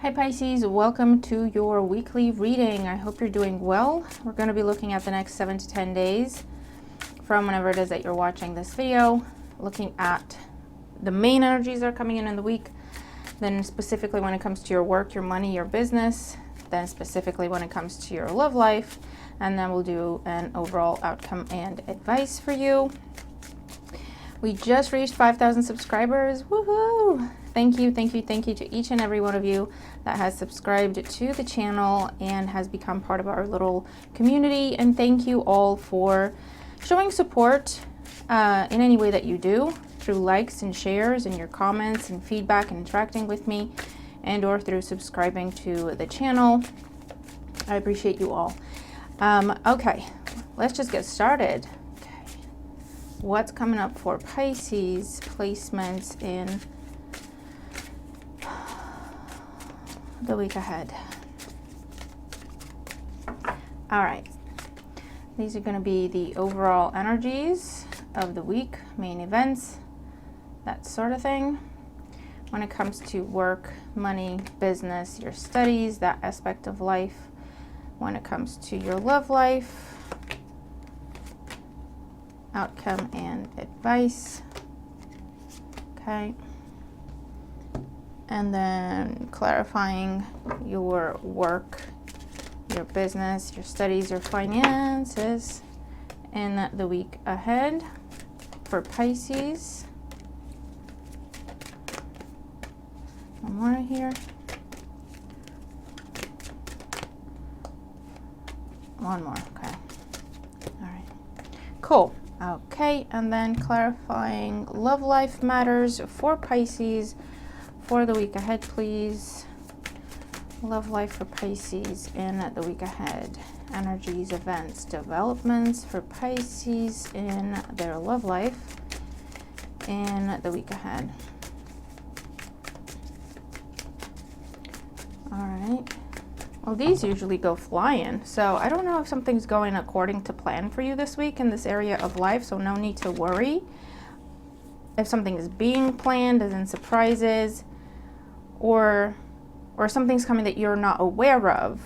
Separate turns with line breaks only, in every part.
Hi Pisces, welcome to your weekly reading. I hope you're doing well. We're going to be looking at the next 7 to 10 days from whenever it is that you're watching this video, looking at the main energies that are coming in the week, then specifically when it comes to your work, your money, your business, then specifically when it comes to your love life, and then we'll do an overall outcome and advice for you. We just reached 5,000 subscribers. Woohoo! Thank you to each and every one of you that has subscribed to the channel and has become part of our little community. And thank you all for showing support in any way that you do, through likes and shares and your comments and feedback and interacting with me, and or through subscribing to the channel. I appreciate you all. Okay, let's just get started. What's coming up for Pisces placements in the week ahead? All right, these are going to be the overall energies of the week, main events, that sort of thing. When it comes to work, money, business, your studies, that aspect of life. When it comes to your love life, outcome and advice. Okay. And then clarifying your work, your business, your studies, your finances in the week ahead for Pisces. One more here. One more, okay. All right, cool. Okay, and then clarifying love life matters for Pisces for the week ahead, please. Love life for Pisces in the week ahead. Energies, events, developments for Pisces in their love life in the week ahead. All right. Well, these usually go flying, so I don't know if something's going according to plan for you this week in this area of life, so no need to worry. If something is being planned, as in surprises, or something's coming that you're not aware of.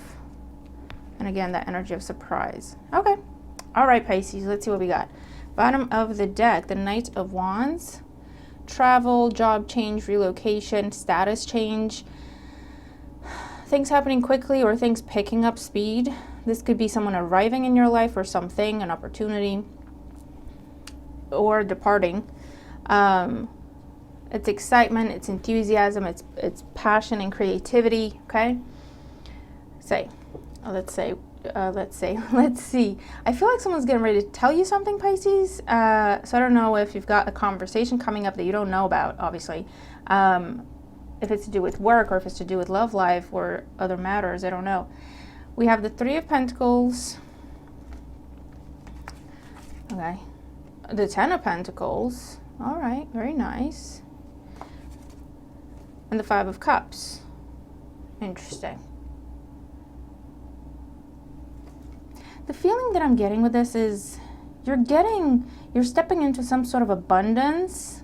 And again, that energy of surprise. Okay. All right, Pisces, let's see what we got. Bottom of the deck, the Knight of Wands. Travel, job change, relocation, status change. Things happening quickly or things picking up speed. This could be someone arriving in your life or something, an opportunity, or departing. It's excitement, it's enthusiasm, it's passion and creativity. Okay. Let's see. I feel like someone's getting ready to tell you something, Pisces. So I don't know if you've got a conversation coming up that you don't know about, obviously. If it's to do with work or if it's to do with love life or other matters, I don't know. We have the Three of Pentacles. Okay. The Ten of Pentacles. All right, very nice. And the Five of Cups. Interesting. The feeling that I'm getting with this is you're stepping into some sort of abundance,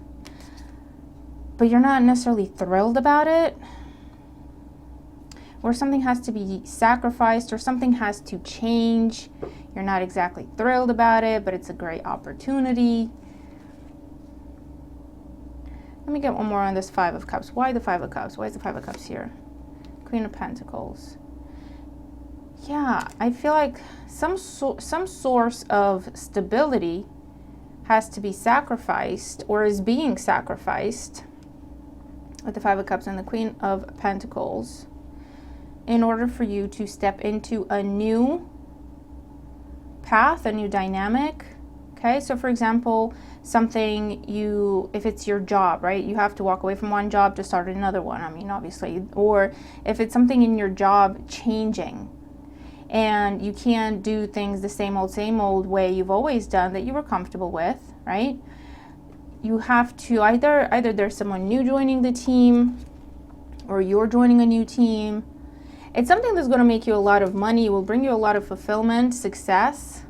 but you're not necessarily thrilled about it, or something has to be sacrificed, or something has to change. You're not exactly thrilled about it, but it's a great opportunity. Let me get one more on this Five of Cups. Why the Five of Cups? Why is the Five of Cups here? Queen of Pentacles. Yeah, I feel like some source of stability has to be sacrificed, or is being sacrificed, with the Five of Cups and the Queen of Pentacles, in order for you to step into a new path, a new dynamic. Okay, so for example, if it's your job, right? You have to walk away from one job to start another one. I mean, obviously, or if it's something in your job changing, and you can't do things the same old way you've always done that you were comfortable with, right? You have to either there's someone new joining the team, or you're joining a new team. It's something that's going to make you a lot of money. It will bring you a lot of fulfillment, success.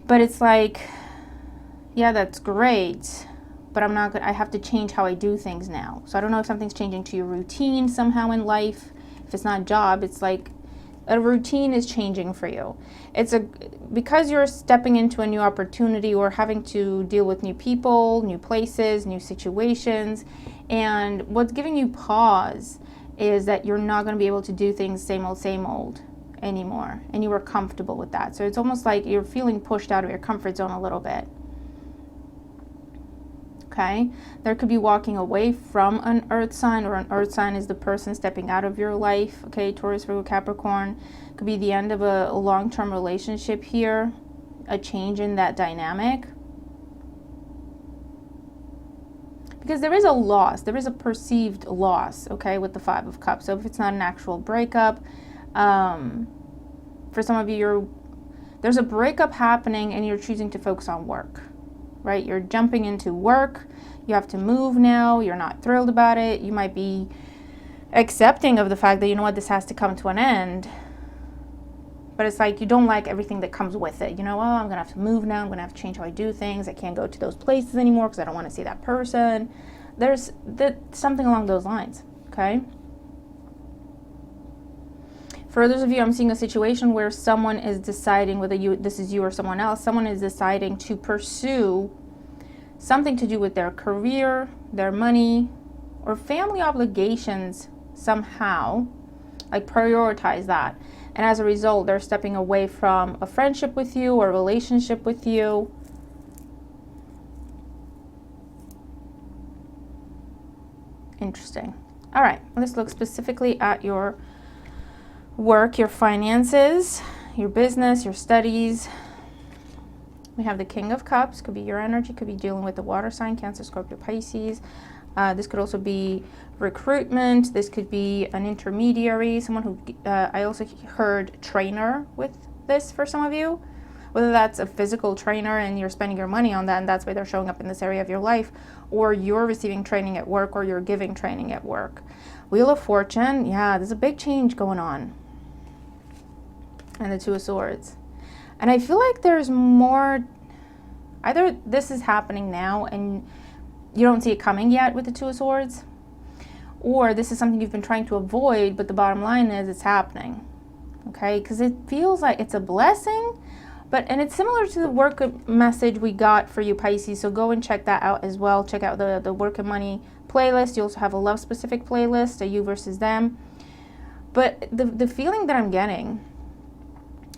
But it's like, yeah, that's great, but I have to change how I do things now. So I don't know if something's changing to your routine somehow in life. If it's not a job, it's like a routine is changing for you. Because you're stepping into a new opportunity or having to deal with new people, new places, new situations. And what's giving you pause is that you're not going to be able to do things same old anymore. And you were comfortable with that. So it's almost like you're feeling pushed out of your comfort zone a little bit. Okay, there could be walking away from an earth sign, or an earth sign is the person stepping out of your life. Okay, Taurus, Virgo, Capricorn. Could be the end of a long-term relationship here, a change in that dynamic. Because there is a loss, there is a perceived loss, okay, with the Five of Cups. So if it's not an actual breakup, for some of you, there's a breakup happening and you're choosing to focus on work. Right? You're jumping into work. You have to move now. You're not thrilled about it. You might be accepting of the fact that, you know what, this has to come to an end. But it's like you don't like everything that comes with it. You know, oh, I'm going to have to move now. I'm going to have to change how I do things. I can't go to those places anymore because I don't want to see that person. There's something along those lines. Okay? For others of you, I'm seeing a situation where someone is deciding, whether this is you or someone else, someone is deciding to pursue something to do with their career, their money, or family obligations somehow, like prioritize that. And as a result, they're stepping away from a friendship with you or a relationship with you. Interesting. All right, let's look specifically at your work, your finances, your business, your studies. We have the King of Cups. Could be your energy, could be dealing with the water sign, Cancer, Scorpio, Pisces. This could also be recruitment. This could be an intermediary, someone who, I also heard trainer with this for some of you. Whether that's a physical trainer and you're spending your money on that and that's why they're showing up in this area of your life, or you're receiving training at work, or you're giving training at work. Wheel of Fortune, yeah, there's a big change going on. And the Two of Swords. And I feel like there's more, either this is happening now and you don't see it coming yet with the Two of Swords, or this is something you've been trying to avoid, but the bottom line is it's happening. Okay, because it feels like it's a blessing, and it's similar to the work message we got for you, Pisces, so go and check that out as well. Check out the work and money playlist. You also have a love specific playlist, a you versus them. But the feeling that I'm getting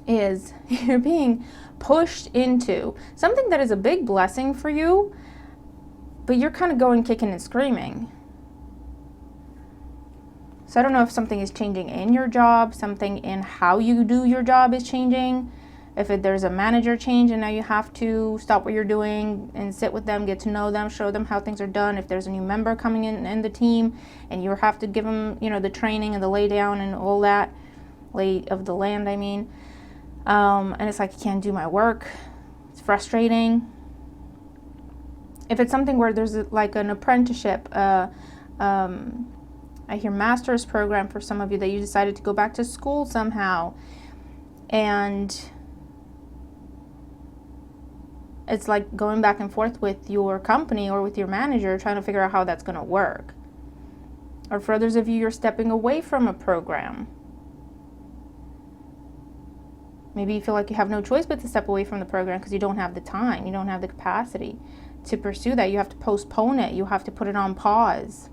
is you're being pushed into something that is a big blessing for you, but you're kind of going kicking and screaming. So I don't know if something is changing in your job, something in how you do your job is changing. If there's a manager change and now you have to stop what you're doing and sit with them, get to know them, show them how things are done. If there's a new member coming in the team and you have to give them, the training and the lay down and all that, lay of the land, I mean. And it's like, I can't do my work. It's frustrating. If it's something where there's like an apprenticeship, I hear master's program for some of you that you decided to go back to school somehow. And it's like going back and forth with your company or with your manager, trying to figure out how that's going to work. Or for others of you, you're stepping away from a program. Maybe you feel like you have no choice but to step away from the program because you don't have the time, you don't have the capacity to pursue that. You have to postpone it. You have to put it on pause.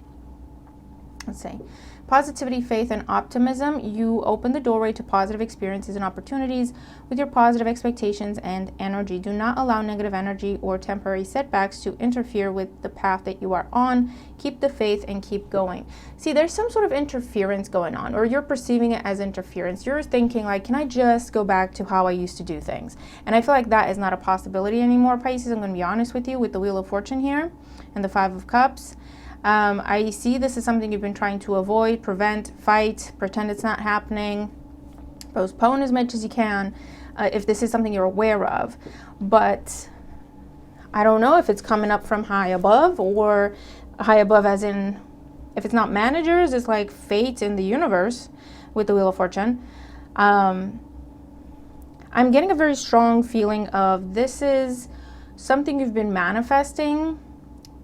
Let's see. Positivity, faith, and optimism. You open the doorway to positive experiences and opportunities with your positive expectations and energy. Do not allow negative energy or temporary setbacks to interfere with the path that you are on. Keep the faith and keep going. See, there's some sort of interference going on, or you're perceiving it as interference. You're thinking like, can I just go back to how I used to do things? And I feel like that is not a possibility anymore, Pisces. I'm going to be honest with you with the Wheel of Fortune here and the Five of Cups. I see this is something you've been trying to avoid, prevent, fight, pretend it's not happening, postpone as much as you can, if this is something you're aware of. But I don't know if it's coming up from high above, or high above as in, if it's not managers, it's like fate in the universe with the Wheel of Fortune. I'm getting a very strong feeling of this is something you've been manifesting,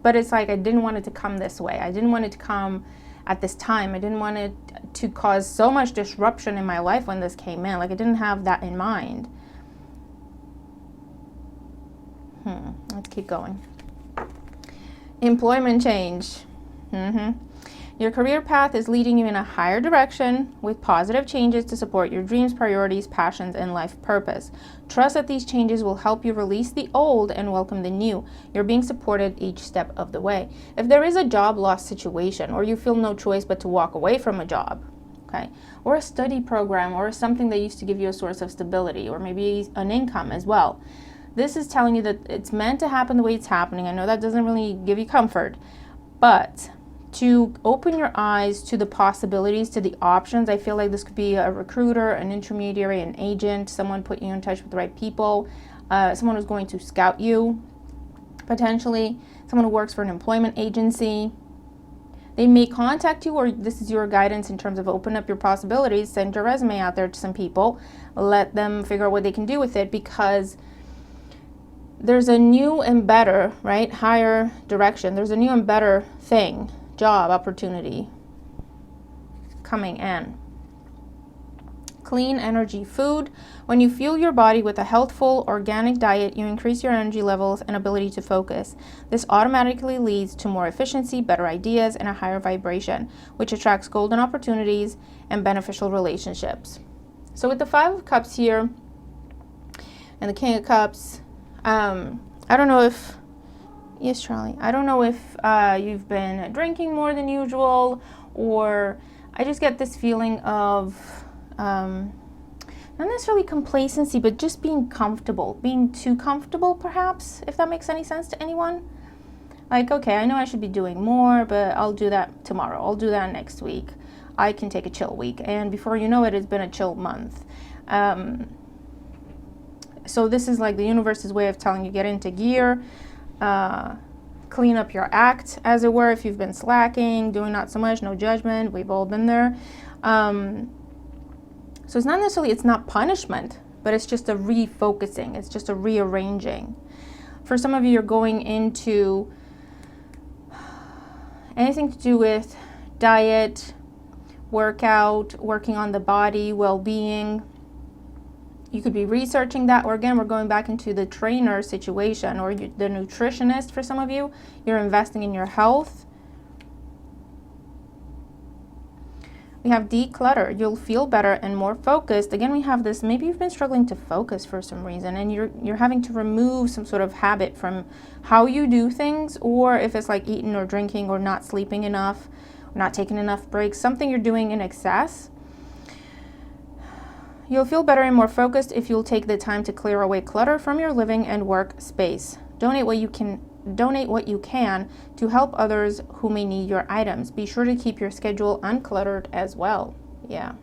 but it's like I didn't want it to come this way. I didn't want it to come at this time. I didn't want it to cause so much disruption in my life when this came in. Like I didn't have that in mind. Let's keep going. Employment change. Your career path is leading you in a higher direction with positive changes to support your dreams, priorities, passions, and life purpose. Trust that these changes will help you release the old and welcome the new. You're being supported each step of the way. If there is a job loss situation, or you feel no choice but to walk away from a job, okay, or a study program, or something that used to give you a source of stability, or maybe an income as well, this is telling you that it's meant to happen the way it's happening. I know that doesn't really give you comfort, but to open your eyes to the possibilities, to the options. I feel like this could be a recruiter, an intermediary, an agent, someone putting you in touch with the right people, someone who's going to scout you, potentially someone who works for an employment agency. They may contact you, or this is your guidance in terms of open up your possibilities. Send your resume out there to some people, let them figure out what they can do with it, because there's a new and better, right, higher direction. There's a new and better thing, job opportunity coming in. Clean energy food. When you fuel your body with a healthful organic diet, you increase your energy levels and ability to focus. This automatically leads to more efficiency, better ideas, and a higher vibration, which attracts golden opportunities and beneficial relationships. So with the Five of Cups here and the King of Cups, I don't know if, yes, Charlie, I don't know if you've been drinking more than usual, or I just get this feeling of not necessarily complacency, but just being comfortable, being too comfortable perhaps, if that makes any sense to anyone. Like, okay, I know I should be doing more, but I'll do that tomorrow. I'll do that next week. I can take a chill week. And before you know it, it's been a chill month. So this is like the universe's way of telling you, get into gear, clean up your act, as it were, if you've been slacking, doing not so much, no judgment. We've all been there. So it's not necessarily, it's not punishment, but it's just a refocusing. It's just a rearranging. For some of you, you're going into anything to do with diet, workout, working on the body, well-being. You could be researching that, or again, we're going back into the trainer situation, or the nutritionist. For some of you, you're investing in your health. We have declutter. You'll feel better and more focused. Again, we have this, maybe you've been struggling to focus for some reason, and you're having to remove some sort of habit from how you do things, or if it's like eating or drinking or not sleeping enough, or not taking enough breaks, something you're doing in excess. You'll feel better and more focused if you'll take the time to clear away clutter from your living and work space. Donate what you can to help others who may need your items. Be sure to keep your schedule uncluttered as well. Yeah.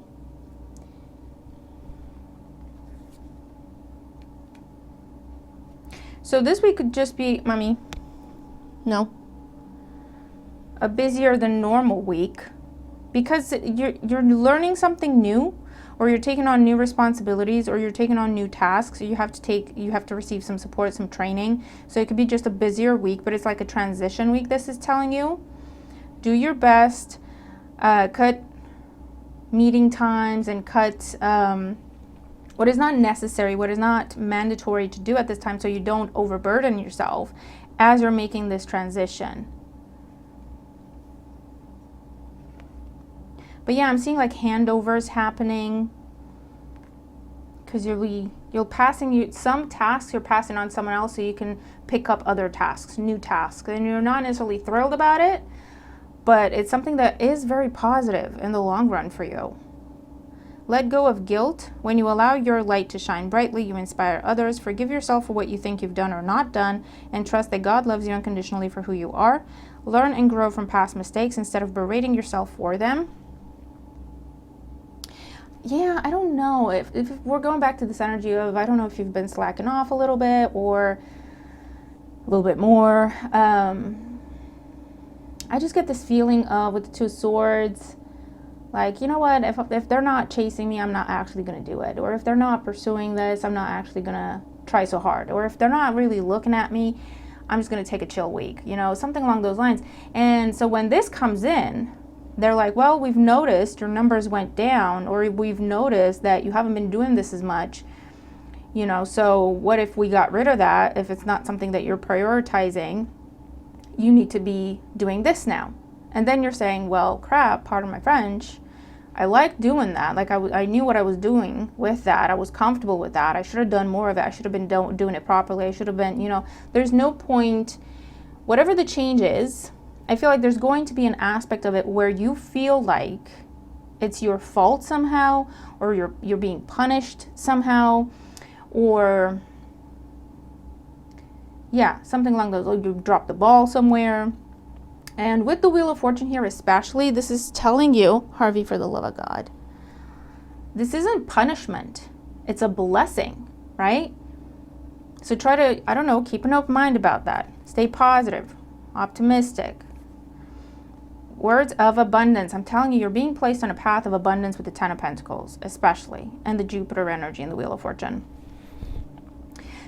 So this week could just be, mommy, no, a busier than normal week, because you're learning something new, or you're taking on new responsibilities, or you're taking on new tasks. You have to receive some support, some training. So it could be just a busier week, but it's like a transition week. This is telling you, do your best, cut meeting times and cut what is not necessary, what is not mandatory to do at this time, so you don't overburden yourself as you're making this transition. But yeah, I'm seeing like handovers happening, because some tasks you're passing on someone else so you can pick up other tasks, new tasks, and you're not necessarily thrilled about it, but it's something that is very positive in the long run for you. Let go of guilt. When you allow your light to shine brightly, you inspire others. Forgive yourself for what you think you've done or not done, and trust that God loves you unconditionally for who you are. Learn and grow from past mistakes instead of berating yourself for them. Yeah, I don't know if we're going back to this energy of, I don't know if you've been slacking off a little bit or a little bit more. I just get this feeling of, with the Two Swords, like, you know what, if they're not chasing me, I'm not actually going to do it. Or if they're not pursuing this, I'm not actually going to try so hard. Or if they're not really looking at me, I'm just going to take a chill week, you know, something along those lines. And so when this comes in, they're like, well, we've noticed your numbers went down, or we've noticed that you haven't been doing this as much, you know, so what if we got rid of that? If it's not something that you're prioritizing, you need to be doing this now. And then you're saying, well, crap, pardon my French, I like doing that. Like I knew what I was doing with that. I was comfortable with that. I should have done more of it. I should have been doing it properly. I should have been, you know, there's no point, whatever the change is, I feel like there's going to be an aspect of it where you feel like it's your fault somehow, or you're being punished somehow, or yeah, something along those lines. You dropped the ball somewhere. And with the Wheel of Fortune here especially, this is telling you, Harvey, for the love of God, this isn't punishment. It's a blessing, right? So try to, I don't know, keep an open mind about that. Stay positive, optimistic. Words of abundance. I'm telling you, you're being placed on a path of abundance with the Ten of Pentacles, especially, and the Jupiter energy in the Wheel of Fortune.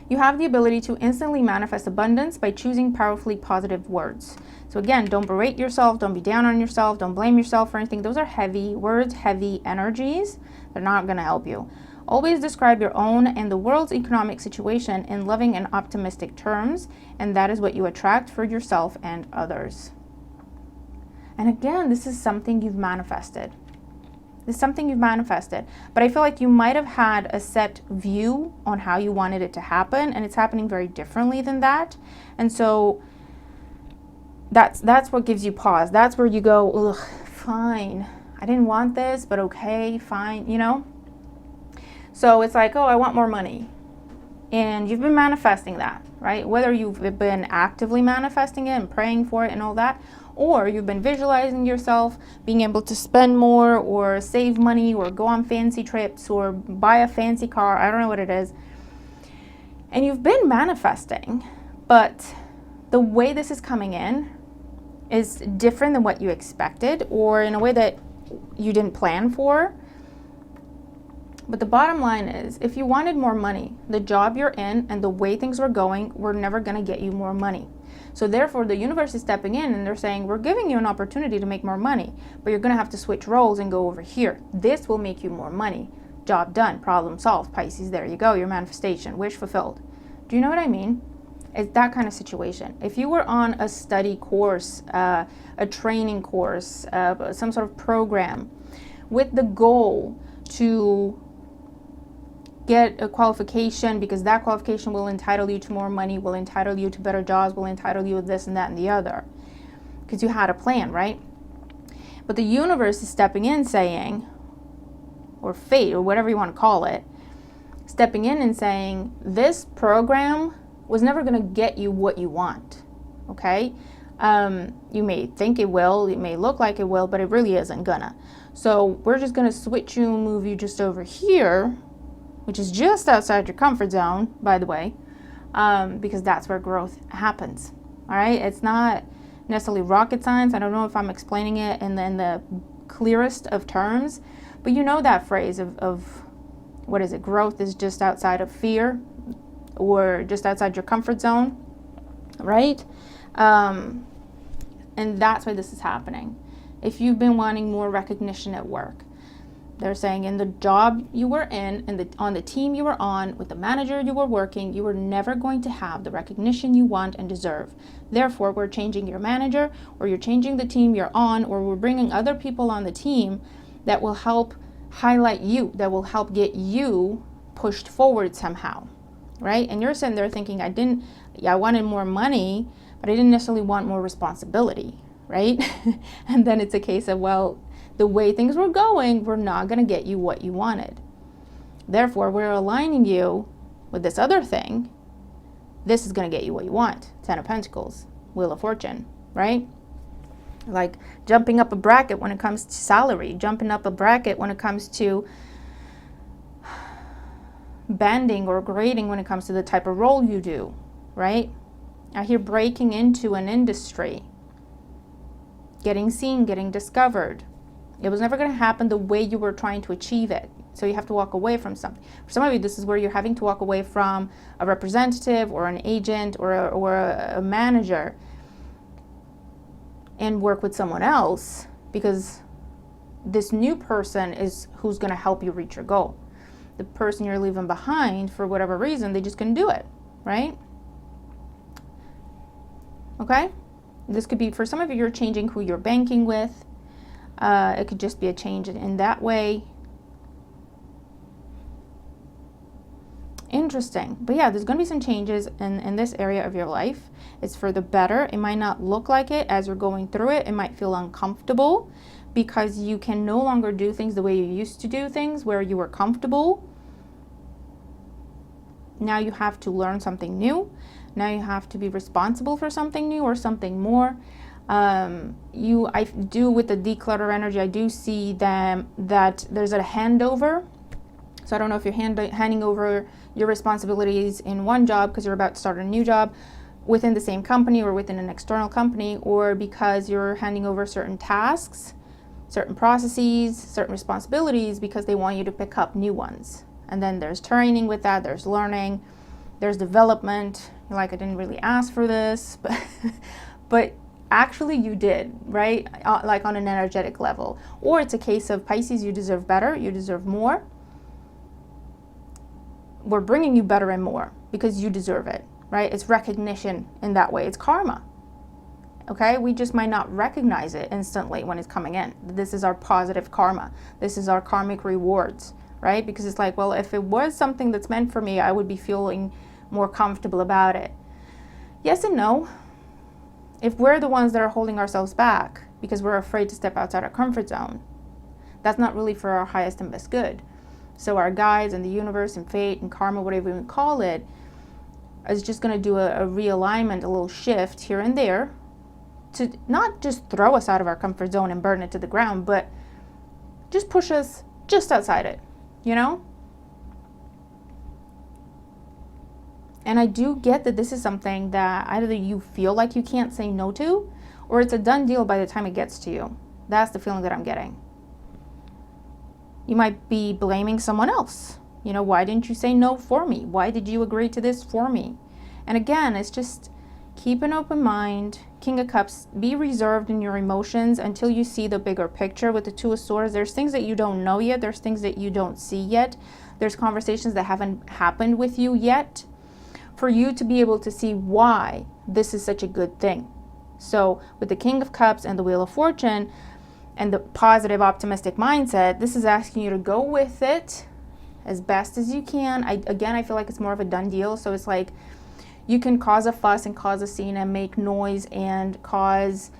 You have the ability to instantly manifest abundance by choosing powerfully positive words. So again, don't berate yourself, don't be down on yourself, don't blame yourself for anything. Those are heavy words, heavy energies. They're not going to help you. Always describe your own and the world's economic situation in loving and optimistic terms, and that is what you attract for yourself and others. And again, this is something you've manifested. This is something you've manifested. But I feel like you might have had a set view on how you wanted it to happen, and it's happening very differently than that. And so that's what gives you pause. That's where you go, ugh, fine. I didn't want this, but okay, fine, you know? So it's like, oh, I want more money. And you've been manifesting that, right? Whether you've been actively manifesting it and praying for it and all that, or you've been visualizing yourself being able to spend more or save money or go on fancy trips or buy a fancy car. I don't know what it is. And you've been manifesting, but the way this is coming in is different than what you expected, or in a way that you didn't plan for. But the bottom line is, if you wanted more money, the job you're in and the way things were going were never going to get you more money. So therefore, the universe is stepping in and they're saying, we're giving you an opportunity to make more money, but you're going to have to switch roles and go over here. This will make you more money. Job done. Problem solved. Pisces, there you go. Your manifestation. Wish fulfilled. Do you know what I mean? It's that kind of situation. If you were on a study course, a training course, some sort of program with the goal to get a qualification, because that qualification will entitle you to more money, will entitle you to better jobs, will entitle you with this and that and the other, because you had a plan, right? But the universe is stepping in saying, or fate, or whatever you want to call it, stepping in and saying, this program was never going to get you what you want, okay? You may think it will, it may look like it will, but it really isn't gonna. So we're just going to switch you and move you just over here, which is just outside your comfort zone, by the way, because that's where growth happens, all right? It's not necessarily rocket science. I don't know if I'm explaining it in the clearest of terms, but you know that phrase of what is it? Growth is just outside of fear, or just outside your comfort zone, right? And that's why this is happening. If you've been wanting more recognition at work, they're saying in the job you were in and on the team you were on, with the manager you were working, you were never going to have the recognition you want and deserve. Therefore, we're changing your manager, or you're changing the team you're on, or we're bringing other people on the team that will help highlight you, that will help get you pushed forward somehow, right? And you're sitting there thinking, I wanted more money, but I didn't necessarily want more responsibility, right? And then it's a case of, well, the way things were going, we're not going to get you what you wanted. Therefore, we're aligning you with this other thing. This is going to get you what you want. Ten of Pentacles, Wheel of Fortune, right? Like jumping up a bracket when it comes to salary, jumping up a bracket when it comes to banding or grading when it comes to the type of role you do, right? I hear breaking into an industry, getting seen, getting discovered. It was never going to happen the way you were trying to achieve it. So you have to walk away from something. For some of you, this is where you're having to walk away from a representative or an agent or a manager and work with someone else, because this new person is who's going to help you reach your goal. The person you're leaving behind, for whatever reason, they just couldn't do it, right? Okay? This could be, for some of you, you're changing who you're banking with. It could just be a change in that way. Interesting. But yeah, there's going to be some changes in this area of your life. It's for the better. It might not look like it as you're going through it. It might feel uncomfortable because you can no longer do things the way you used to do things, where you were comfortable. Now you have to learn something new. Now you have to be responsible for something new or something more. I do, with the declutter energy, I do see that there's a handover. So I don't know if you're handing over your responsibilities in one job because you're about to start a new job within the same company or within an external company, or because you're handing over certain tasks, certain processes, certain responsibilities because they want you to pick up new ones. And then there's training with that, there's learning, there's development. You're like, I didn't really ask for this, but actually you did, right? Like on an energetic level. Or it's a case of, Pisces, you deserve better, you deserve more. We're bringing you better and more because you deserve it, right? It's recognition in that way. It's karma. Okay, we just might not recognize it instantly when it's coming in. This is our positive karma. This is our karmic rewards, right? Because it's like, well, if it was something that's meant for me, I would be feeling more comfortable about it. Yes and no. If we're the ones that are holding ourselves back because we're afraid to step outside our comfort zone, that's not really for our highest and best good. So our guides and the universe and fate and karma, whatever you call it, is just going to do a realignment, a little shift here and there, to not just throw us out of our comfort zone and burn it to the ground, but just push us just outside it, you know? And I do get that this is something that either you feel like you can't say no to, or it's a done deal by the time it gets to you. That's the feeling that I'm getting. You might be blaming someone else. You know, why didn't you say no for me? Why did you agree to this for me? And again, it's just keep an open mind. King of Cups, be reserved in your emotions until you see the bigger picture. With the Two of Swords, there's things that you don't know yet. There's things that you don't see yet. There's conversations that haven't happened with you yet for you to be able to see why this is such a good thing. So with the King of Cups and the Wheel of Fortune and the positive, optimistic mindset, this is asking you to go with it as best as you can. I feel like it's more of a done deal. So it's like you can cause a fuss and cause a scene and make noise and cause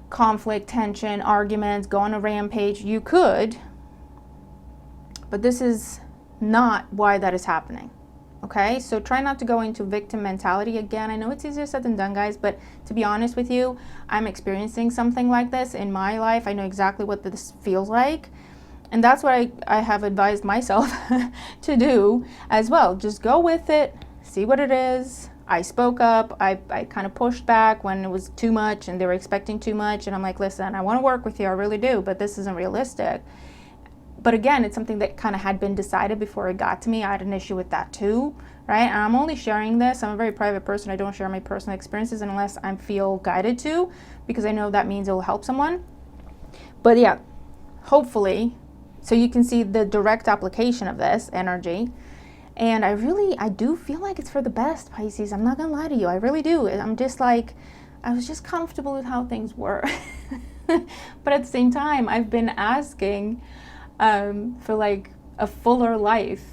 conflict, tension, arguments, go on a rampage. You could, but this is not why that is happening. Okay, so try not to go into victim mentality again. I know it's easier said than done, guys, but to be honest with you, I'm experiencing something like this in my life. I know exactly what this feels like. And that's what I have advised myself to do as well. Just go with it, see what it is. I spoke up. I kind of pushed back when it was too much and they were expecting too much. And I'm like, listen, I want to work with you. I really do, but this isn't realistic. But again, it's something that kind of had been decided before it got to me. I had an issue with that too, right? And I'm only sharing this. I'm a very private person. I don't share my personal experiences unless I feel guided to, because I know that means it will help someone. But yeah, hopefully, so you can see the direct application of this energy. And I do feel like it's for the best, Pisces. I'm not going to lie to you. I really do. I'm just like, I was just comfortable with how things were. But at the same time, I've been asking for like a fuller life,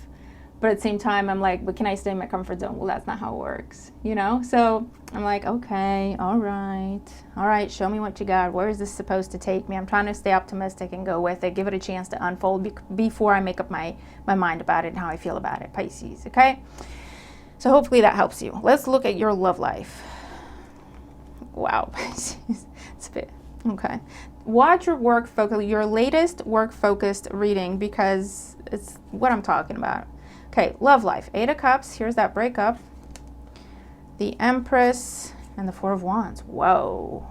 but at the same time I'm like, but can I stay in my comfort zone? Well, that's not how it works, you know? So I'm like, okay, all right, show me what you got. Where is this supposed to take me? I'm trying to stay optimistic and go with it, give it a chance to unfold before I make up my mind about it and how I feel about it, Pisces. Okay, so hopefully that helps you. Let's look at your love life. Wow, Pisces. It's a bit okay. Watch your work focus, your latest work focused reading, because it's what I'm talking about. Okay, love life. 8 of Cups. Here's that breakup. The Empress and the 4 of Wands. Whoa.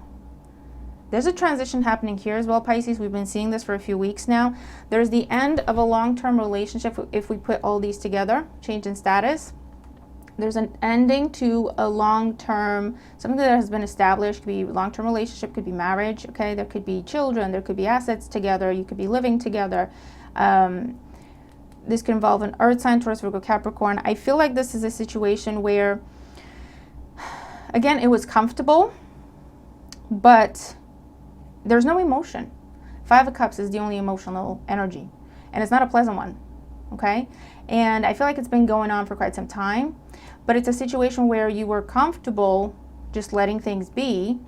There's a transition happening here as well, Pisces. We've been seeing this for a few weeks now. There's the end of a long-term relationship if we put all these together, change in status. There's an ending to a long-term, something that has been established. Could be long-term relationship, could be marriage, okay? There could be children, there could be assets together, you could be living together. This could involve an Earth sign, Taurus, Virgo, Capricorn. I feel like this is a situation where, again, it was comfortable, but there's no emotion. Five of Cups is the only emotional energy, and it's not a pleasant one, okay? And I feel like it's been going on for quite some time, but it's a situation where you were comfortable just letting things be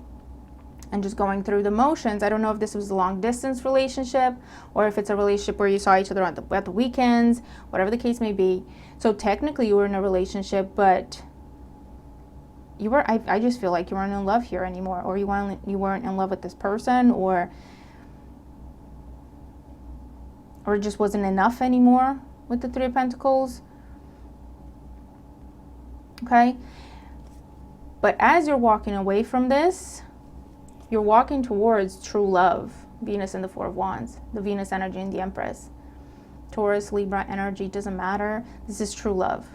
and just going through the motions. I don't know if this was a long distance relationship or if it's a relationship where you saw each other at the weekends, whatever the case may be. So technically you were in a relationship, but you were, I just feel like you weren't in love here anymore, or you weren't in love with this person, or it just wasn't enough anymore with the Three of Pentacles. Okay? But as you're walking away from this, you're walking towards true love. Venus in the Four of Wands, the Venus energy and the Empress. Taurus, Libra energy, doesn't matter. This is true love.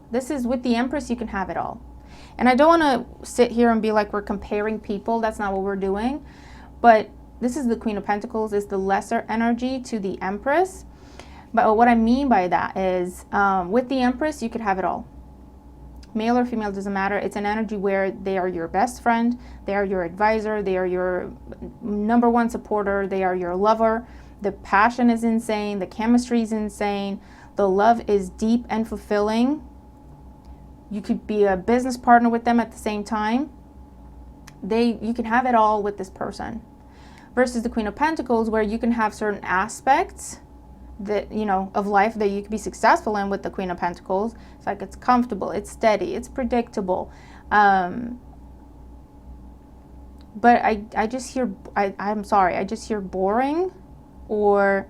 This is, with the Empress, you can have it all. And I don't want to sit here and be like we're comparing people. That's not what we're doing. But this is the Queen of Pentacles, is the lesser energy to the Empress. But what I mean by that is, with the Empress, you could have it all. Male or female, doesn't matter. It's an energy where they are your best friend, they are your advisor, they are your number one supporter, they are your lover. The passion is insane, the chemistry is insane, the love is deep and fulfilling. You could be a business partner with them at the same time. You can have it all with this person. Versus the Queen of Pentacles, where you can have certain aspects that, you know, of life that you could be successful in with the Queen of Pentacles. It's like it's comfortable, it's steady, it's predictable. But I just hear, I'm sorry, I just hear boring, or,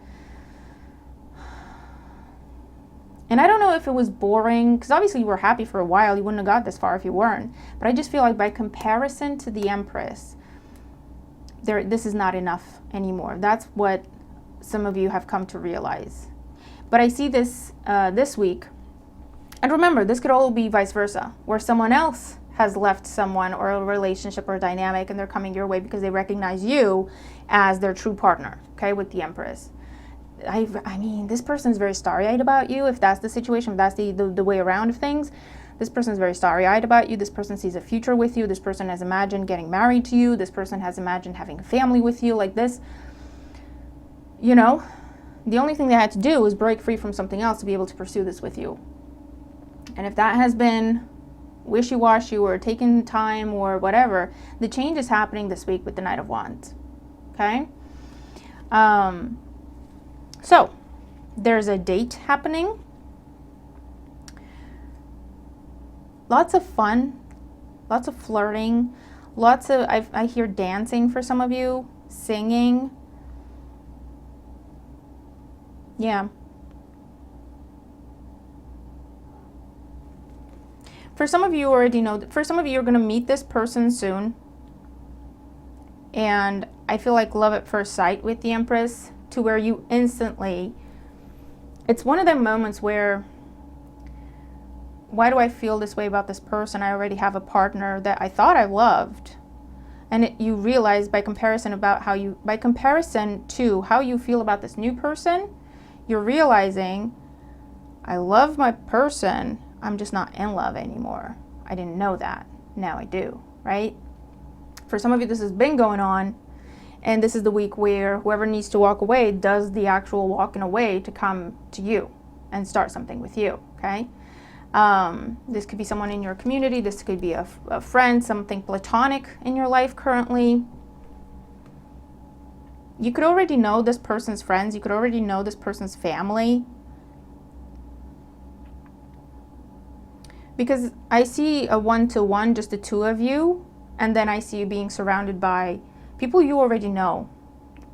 and I don't know if it was boring, because obviously you were happy for a while. You wouldn't have got this far if you weren't. But I just feel like by comparison to the Empress, this is not enough anymore. That's what some of you have come to realize. But I see this this week. And remember, this could all be vice versa, where someone else has left someone or a relationship or a dynamic, and they're coming your way because they recognize you as their true partner, okay, with the Empress. I mean, this person's very starry-eyed about you, if that's the situation, if that's the way around of things. This person's very starry-eyed about you. This person sees a future with you. This person has imagined getting married to you. This person has imagined having a family with you. Like this, you know, the only thing they had to do was break free from something else to be able to pursue this with you. And if that has been wishy-washy or taking time or whatever, the change is happening this week with the Knight of Wands, okay? So, there's a date happening. Lots of fun, lots of flirting, lots of, I hear dancing for some of you, singing. Yeah. For some of you already know, for some of you, you're going to meet this person soon. And I feel like love at first sight with the Empress, to where you instantly, it's one of them moments where, why do I feel this way about this person? I already have a partner that I thought I loved. And you realize by comparison to how you feel about this new person, you're realizing, I love my person, I'm just not in love anymore. I didn't know that. Now I do, right? For some of you, this has been going on, and this is the week where whoever needs to walk away does the actual walking away to come to you and start something with you, okay? This could be someone in your community. This could be a friend, something platonic in your life currently. You could already know this person's friends. You could already know this person's family. Because I see a one-to-one, just the two of you, and then I see you being surrounded by people you already know.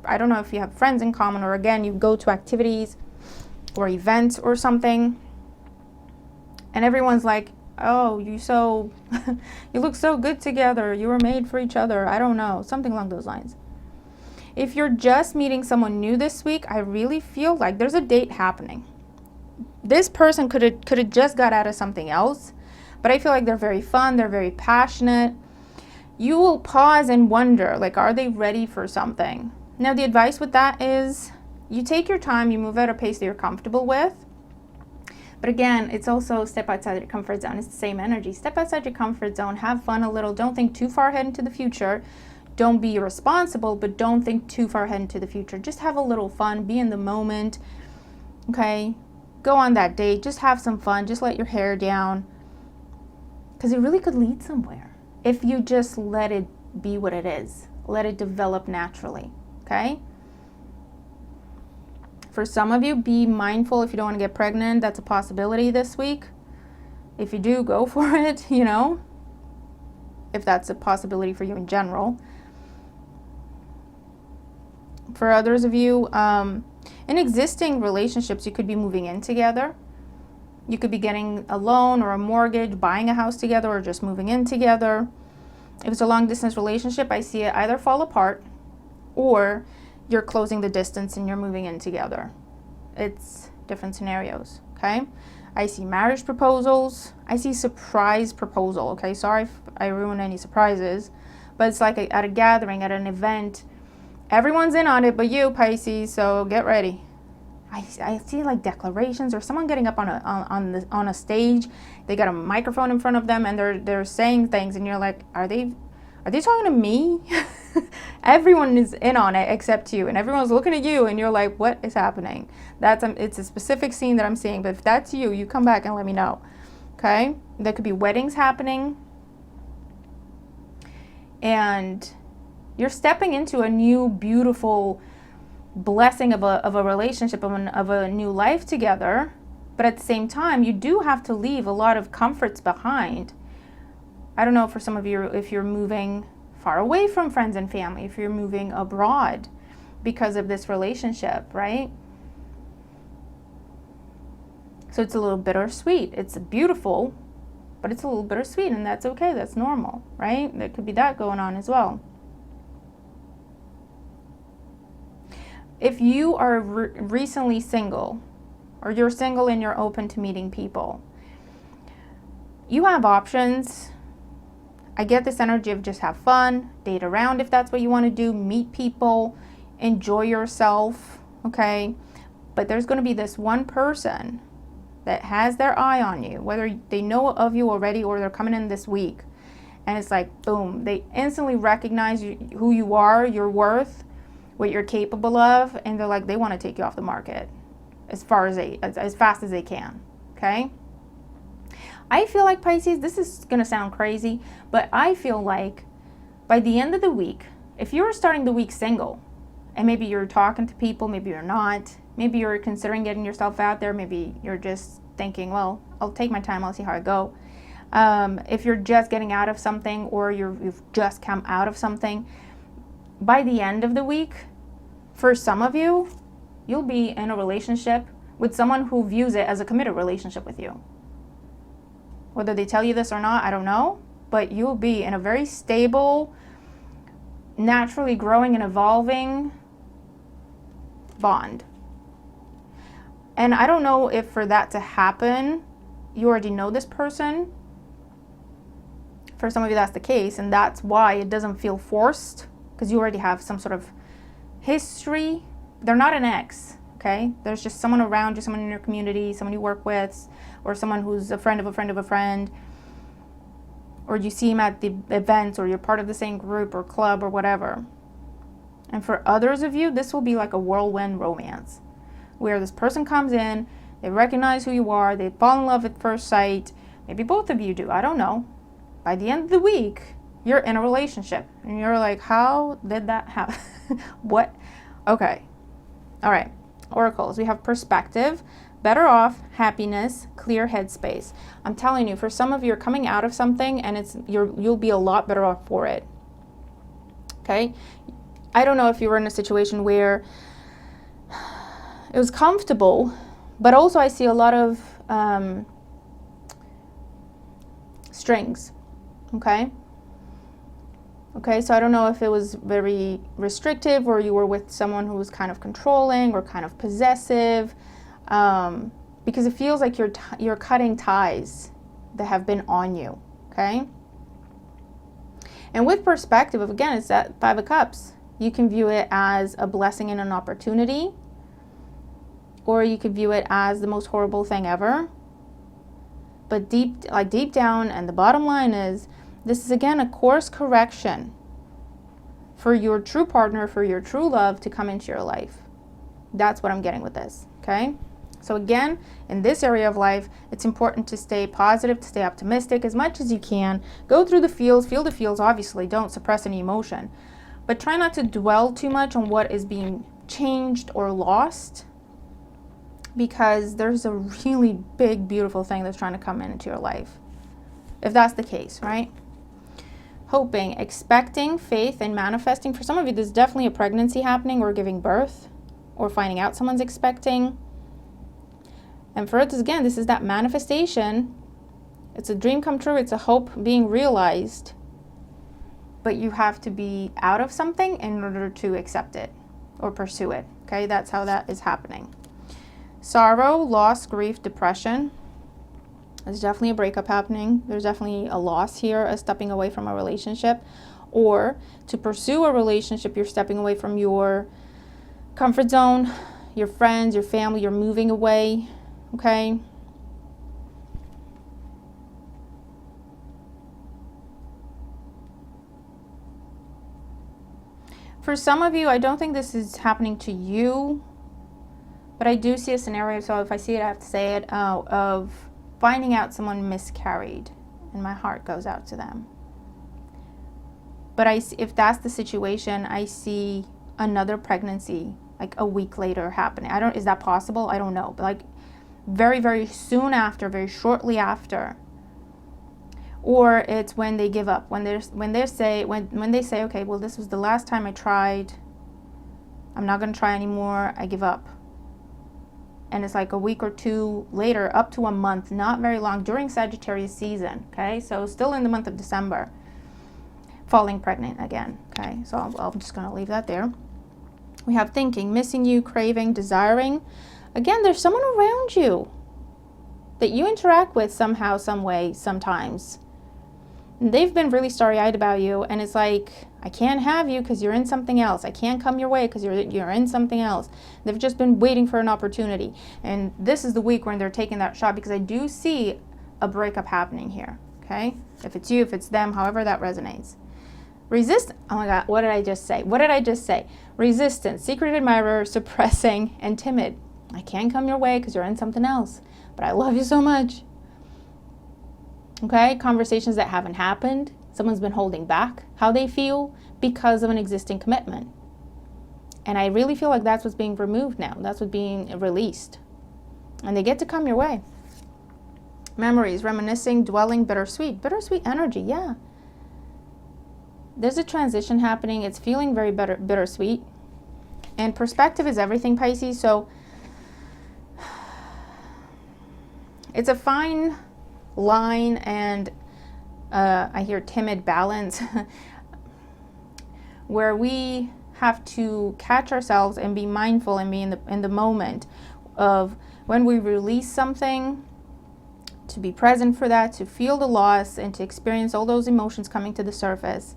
I don't know if you have friends in common, or again, you go to activities or events or something, and everyone's like, oh, you look so good together. You were made for each other. I don't know, something along those lines. If you're just meeting someone new this week, I really feel like there's a date happening. This person could have just got out of something else, but I feel like they're very fun, they're very passionate. You will pause and wonder, like, are they ready for something? Now, the advice with that is you take your time, you move at a pace that you're comfortable with. But again, it's also step outside your comfort zone. It's the same energy. Step outside your comfort zone, have fun a little. Don't think too far ahead into the future. Don't be irresponsible, but don't think too far ahead into the future. Just have a little fun, be in the moment, okay? Go on that date, just have some fun, just let your hair down, because it really could lead somewhere if you just let it be what it is. Let it develop naturally, okay? For some of you, be mindful if you don't want to get pregnant. That's a possibility this week. If you do, go for it, you know, if that's a possibility for you in general. For others of you, in existing relationships, you could be moving in together. You could be getting a loan or a mortgage, buying a house together, or just moving in together. If it's a long distance relationship, I see it either fall apart or you're closing the distance and you're moving in together. It's different scenarios, okay? I see marriage proposals. I see surprise proposal, okay? Sorry if I ruined any surprises, but it's like at a gathering, at an event. Everyone's in on it but you, Pisces, so get ready. I see like declarations or someone getting up on a stage. They got a microphone in front of them and they're saying things and you're like, are they talking to me? Everyone is in on it except you, and everyone's looking at you and you're like, what is happening? It's a specific scene that I'm seeing, but if that's you, you come back and let me know, okay? There could be weddings happening, and you're stepping into a new beautiful blessing of a relationship, of a new life together. But at the same time, you do have to leave a lot of comforts behind. I don't know, for some of you, if you're moving far away from friends and family, if you're moving abroad because of this relationship, right? So it's a little bittersweet. It's beautiful, but it's a little bittersweet, and that's okay. That's normal, right? There could be that going on as well. If you are recently single, or you're single and you're open to meeting people, you have options. I get this energy of just have fun, date around if that's what you want to do, meet people, enjoy yourself, okay? But there's going to be this one person that has their eye on you, whether they know of you already or they're coming in this week. And it's like, boom, they instantly recognize who you are, your worth, what you're capable of, and they're like, they want to take you off the market as fast as they can, okay? I feel like, Pisces, this is going to sound crazy, but I feel like by the end of the week, if you're starting the week single, and maybe you're talking to people, maybe you're not, maybe you're considering getting yourself out there, maybe you're just thinking, well, I'll take my time, I'll see how I go. If you're just getting out of something, or you've just come out of something, by the end of the week, for some of you, you'll be in a relationship with someone who views it as a committed relationship with you. Whether they tell you this or not, I don't know, but you'll be in a very stable, naturally growing and evolving bond. And I don't know if for that to happen, you already know this person. For some of you, that's the case, and that's why it doesn't feel forced, because you already have some sort of history. They're not an ex, okay? There's just someone around you, someone in your community, someone you work with, or someone who's a friend of a friend of a friend, or you see them at the events, or you're part of the same group or club or whatever. And for others of you, this will be like a whirlwind romance, where this person comes in, they recognize who you are, they fall in love at first sight. Maybe both of you do, I don't know. By the end of the week, you're in a relationship, and you're like, how did that happen? What? Okay. All right. Oracles. We have perspective, better off, happiness, clear headspace. I'm telling you, for some of you, you're coming out of something, and you'll be a lot better off for it. Okay. I don't know if you were in a situation where it was comfortable, but also I see a lot of strings. Okay. Okay, so I don't know if it was very restrictive or you were with someone who was kind of controlling or kind of possessive, because it feels like you're cutting ties that have been on you, okay? And with perspective, again, it's that Five of Cups. You can view it as a blessing and an opportunity, or you could view it as the most horrible thing ever. But deep down, and the bottom line is, this is again a course correction for your true partner, for your true love to come into your life. That's what I'm getting with this, okay? So again, in this area of life, it's important to stay positive, to stay optimistic as much as you can. Go through the feels, feel the feels, obviously. Don't suppress any emotion. But try not to dwell too much on what is being changed or lost, because there's a really big, beautiful thing that's trying to come into your life, if that's the case, right? Hoping, expecting, faith, and manifesting. For some of you, there's definitely a pregnancy happening or giving birth or finding out someone's expecting. And for others, again, this is that manifestation. It's a dream come true. It's a hope being realized. But you have to be out of something in order to accept it or pursue it. Okay, that's how that is happening. Sorrow, loss, grief, depression. There's definitely a breakup happening. There's definitely a loss here, a stepping away from a relationship. Or to pursue a relationship, you're stepping away from your comfort zone, your friends, your family, you're moving away. Okay? For some of you, I don't think this is happening to you, but I do see a scenario, so if I see it, I have to say it, of finding out someone miscarried, and my heart goes out to them. But if that's the situation, I see another pregnancy like a week later happening. Is that possible? I don't know. But like very, very soon after, very shortly after. Or it's when they give up, when they say, okay, well, this was the last time I tried. I'm not going to try anymore. I give up. And it's like a week or two later, up to a month, not very long, during Sagittarius season. Okay, so still in the month of December, falling pregnant again. Okay, so I'm just going to leave that there. We have thinking, missing you, craving, desiring. Again, there's someone around you that you interact with somehow, some way, sometimes. And they've been really starry-eyed about you, and it's like, I can't have you because you're in something else. I can't come your way because you're in something else. They've just been waiting for an opportunity. And this is the week when they're taking that shot, because I do see a breakup happening here, okay? If it's you, if it's them, however that resonates. Oh my God, what did I just say? Resistance, secret admirer, suppressing, and timid. I can't come your way because you're in something else, but I love you so much. Okay, conversations that haven't happened. Someone's been holding back how they feel because of an existing commitment. And I really feel like that's what's being removed now. That's what's being released. And they get to come your way. Memories, reminiscing, dwelling, bittersweet. Bittersweet energy, yeah. There's a transition happening. It's feeling very bittersweet. And perspective is everything, Pisces. So it's a fine line, and I hear timid balance, where we have to catch ourselves and be mindful and be in the moment of when we release something, to be present for that, to feel the loss and to experience all those emotions coming to the surface.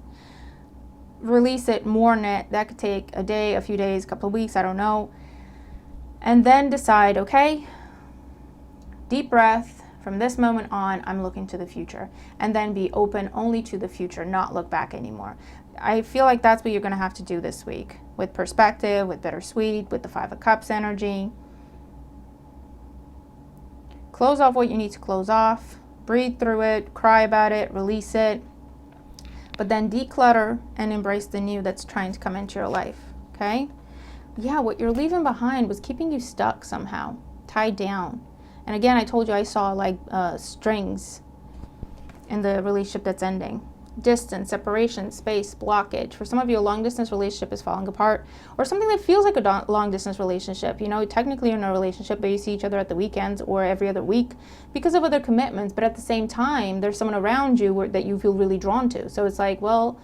Release it, mourn it. That could take a day, a few days, a couple of weeks, I don't know. And then decide, okay, deep breath. From this moment on, I'm looking to the future. And then be open only to the future, not look back anymore. I feel like that's what you're going to have to do this week. With perspective, with bittersweet, with the Five of Cups energy. Close off what you need to close off. Breathe through it, cry about it, release it. But then declutter and embrace the new that's trying to come into your life, okay? Yeah, what you're leaving behind was keeping you stuck somehow, tied down. And again, I told you I saw like strings in the relationship that's ending. Distance, separation, space, blockage. For some of you, a long-distance relationship is falling apart, or something that feels like a long-distance relationship. You know, technically you're in a relationship, but you see each other at the weekends or every other week because of other commitments. But at the same time, there's someone around you that you feel really drawn to. So it's like, well,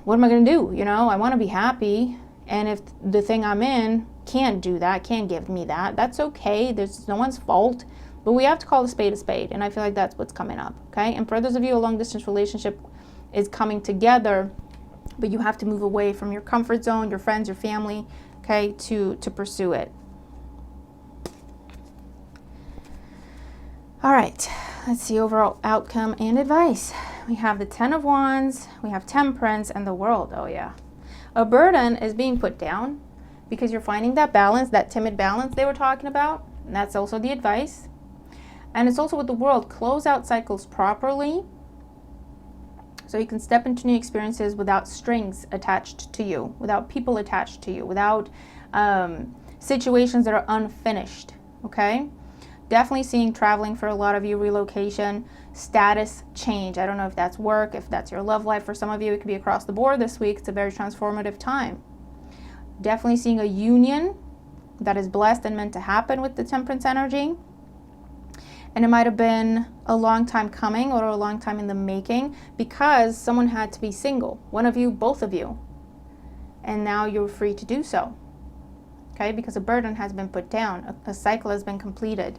what am I going to do? You know, I want to be happy. And if the thing I'm in can't do that, can't give me that, that's okay. There's no one's fault. But we have to call a spade a spade. And I feel like that's what's coming up. Okay. And for those of you, a long distance relationship is coming together, but you have to move away from your comfort zone, your friends, your family, okay, to pursue it. All right, let's see overall outcome and advice. We have the 10 of Wands, we have Temperance, and the World. Oh yeah. A burden is being put down because you're finding that balance, that timid balance they were talking about. And that's also the advice. And it's also with the World, close out cycles properly so you can step into new experiences without strings attached to you, without people attached to you, without situations that are unfinished, okay? Definitely seeing traveling for a lot of you, relocation, status change. I don't know if that's work, if that's your love life. For some of you, it could be across the board this week. It's a very transformative time. Definitely seeing a union that is blessed and meant to happen with the Temperance energy. And it might have been a long time coming or a long time in the making because someone had to be single. One of you, both of you. And now you're free to do so. Okay, because a burden has been put down. A cycle has been completed.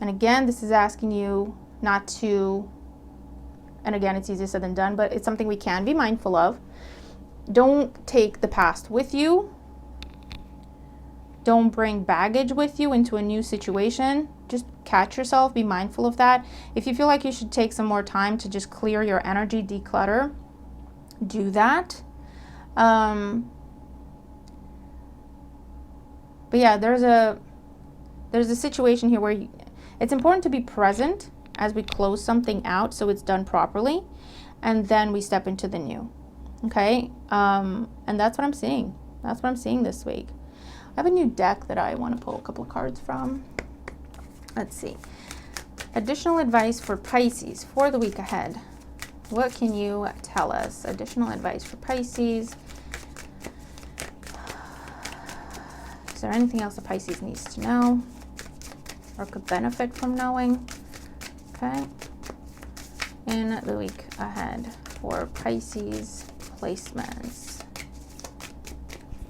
And again, this is asking you not to, and again, it's easier said than done, but it's something we can be mindful of. Don't take the past with you. Don't bring baggage with you into a new situation. Just catch yourself, be mindful of that. If you feel like you should take some more time to just clear your energy, declutter, do that. But yeah, there's a situation here where it's important to be present as we close something out so it's done properly, and then we step into the new. Okay, and that's what I'm seeing. That's what I'm seeing this week. I have a new deck that I want to pull a couple of cards from. Let's see. Additional advice for Pisces for the week ahead. What can you tell us? Additional advice for Pisces. Is there anything else that Pisces needs to know or could benefit from knowing? Okay. In the week ahead for Pisces placements.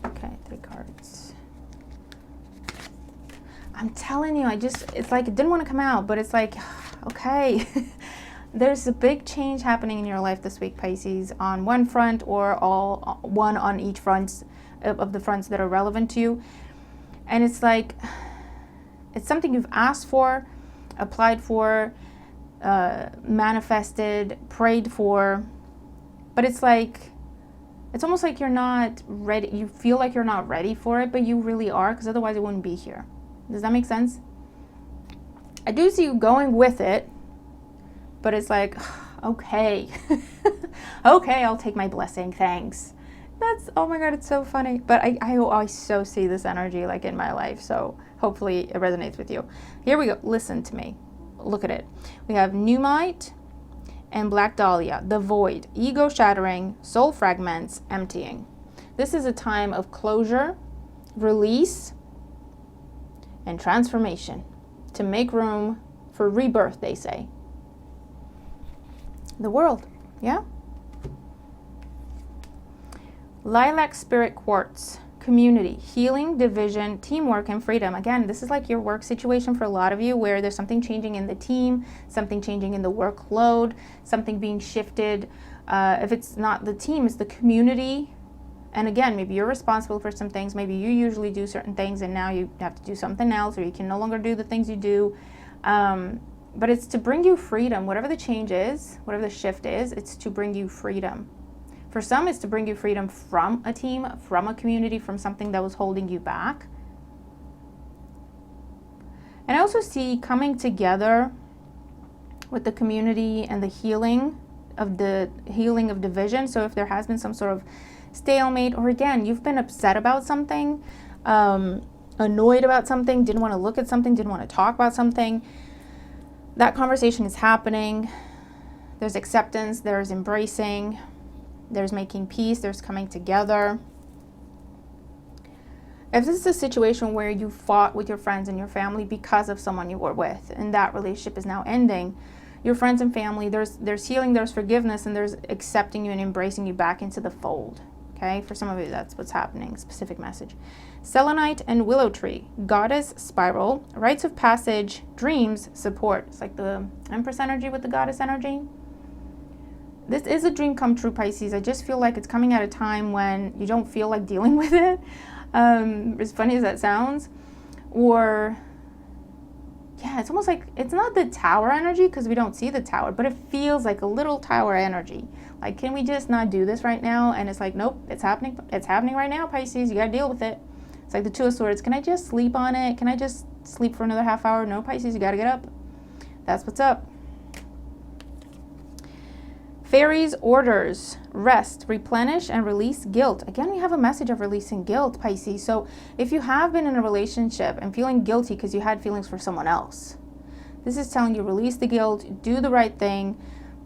Okay, 3 cards. I'm telling you, it's like it didn't want to come out, but it's like, okay. There's a big change happening in your life this week, Pisces, on one front or one on each front of the fronts that are relevant to you. And it's like, it's something you've asked for, applied for, manifested, prayed for, but it's like, it's almost like you're not ready. You feel like you're not ready for it, but you really are, because otherwise it wouldn't be here. Does that make sense? I do see you going with it, but it's like, okay, okay, I'll take my blessing, thanks. That's, oh my God, it's so funny. But I so see this energy like in my life, so hopefully it resonates with you. Here we go, listen to me, look at it. We have Numite and Black Dahlia, the void, ego shattering, soul fragments, emptying. This is a time of closure, release, and transformation to make room for rebirth, they say. The World, yeah? Lilac Spirit Quartz, community, healing, division, teamwork, and freedom. Again, this is like your work situation for a lot of you where there's something changing in the team, something changing in the workload, something being shifted. If it's not the team, it's the community. And again, maybe you're responsible for some things. Maybe you usually do certain things and now you have to do something else, or you can no longer do the things you do. But it's to bring you freedom. Whatever the change is, whatever the shift is, it's to bring you freedom. For some, it's to bring you freedom from a team, from a community, from something that was holding you back. And I also see coming together with the community and the healing of division. So if there has been some sort of stalemate, or again, you've been upset about something, annoyed about something, didn't want to look at something, didn't want to talk about something, that conversation is happening. There's acceptance, there's embracing, there's making peace, there's coming together. If this is a situation where you fought with your friends and your family because of someone you were with, and that relationship is now ending, your friends and family. There's healing, there's forgiveness, and there's accepting you and embracing you back into the fold. Okay, for some of you, that's what's happening. Specific message. Selenite and willow tree, goddess spiral, rites of passage, dreams, support. It's like the Empress energy with the goddess energy. This is a dream come true, Pisces. I just feel like it's coming at a time when you don't feel like dealing with it. As funny as that sounds. Or, yeah, it's almost like, it's not the tower energy because we don't see the tower, but it feels like a little tower energy. Like, can we just not do this right now? And it's like, nope, it's happening. It's happening right now, Pisces. You got to deal with it. It's like the Two of Swords. Can I just sleep on it? Can I just sleep for another half hour? No, Pisces, you got to get up. That's what's up. Fairies, orders, rest, replenish, and release guilt. Again, we have a message of releasing guilt, Pisces. So if you have been in a relationship and feeling guilty because you had feelings for someone else, this is telling you release the guilt, do the right thing,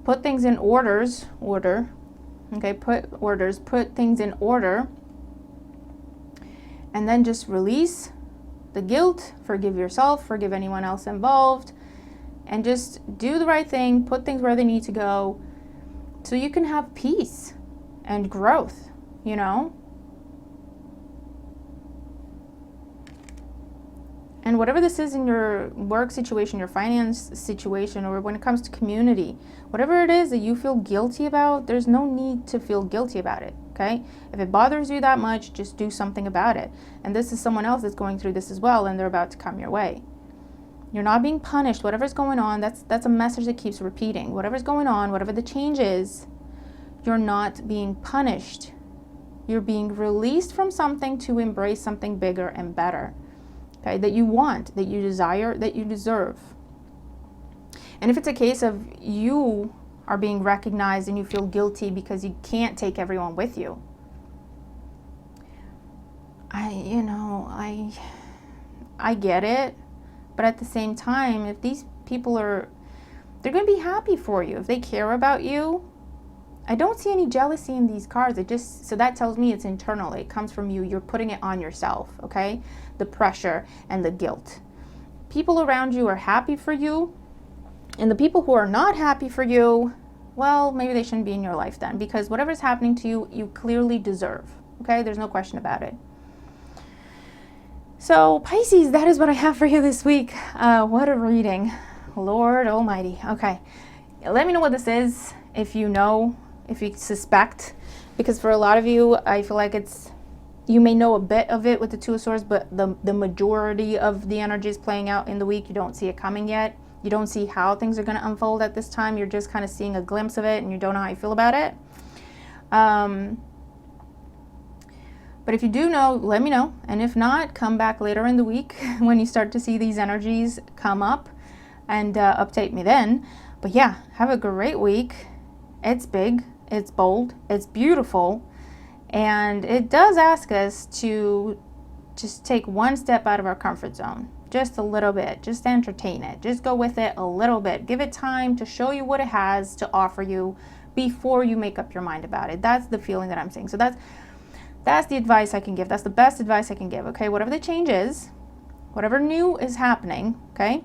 put things in order, okay, put things in order, and then just release the guilt, forgive yourself, forgive anyone else involved, and just do the right thing, put things where they need to go, so you can have peace and growth, you know? And whatever this is in your work situation, your finance situation, or when it comes to community, whatever it is that you feel guilty about, there's no need to feel guilty about it, okay? If it bothers you that much, just do something about it. And this is someone else that's going through this as well, and they're about to come your way. You're not being punished. Whatever's going on, that's a message that keeps repeating. Whatever's going on, whatever the change is, you're not being punished. You're being released from something to embrace something bigger and better, okay? That you want, that you desire, that you deserve. And if it's a case of you are being recognized and you feel guilty because you can't take everyone with you, I get it. But at the same time, if these people they're going to be happy for you. If they care about you, I don't see any jealousy in these cards. So that tells me it's internal. It comes from you. You're putting it on yourself, okay? The pressure and the guilt. People around you are happy for you. And the people who are not happy for you, well, maybe they shouldn't be in your life then. Because whatever's happening to you, you clearly deserve, okay? There's no question about it. So, Pisces, that is what I have for you this week. What a reading. Lord Almighty. Okay. Let me know what this is, if you know, if you suspect. Because for a lot of you, I feel like you may know a bit of it with the Two of Swords, but the majority of the energy is playing out in the week. You don't see it coming yet. You don't see how things are going to unfold at this time. You're just kind of seeing a glimpse of it, and you don't know how you feel about it. But if you do know, let me know. And if not, come back later in the week when you start to see these energies come up and update me then. But yeah, have a great week. It's big, it's bold, it's beautiful. And it does ask us to just take one step out of our comfort zone. Just a little bit. Just entertain it. Just go with it a little bit. Give it time to show you what it has to offer you before you make up your mind about it. That's the feeling that I'm seeing. So that's the advice I can give. That's the best advice I can give, okay? Whatever the change is, whatever new is happening, okay?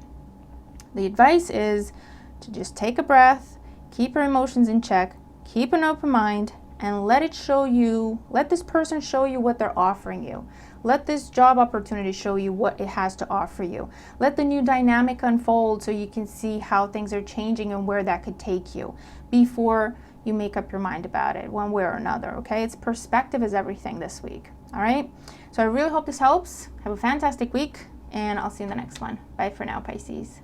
The advice is to just take a breath, keep your emotions in check, keep an open mind, and let this person show you what they're offering you. Let this job opportunity show you what it has to offer you. Let the new dynamic unfold so you can see how things are changing and where that could take you before you make up your mind about it one way or another, okay? It's perspective is everything this week, all right? So I really hope this helps. Have a fantastic week, and I'll see you in the next one. Bye for now, Pisces.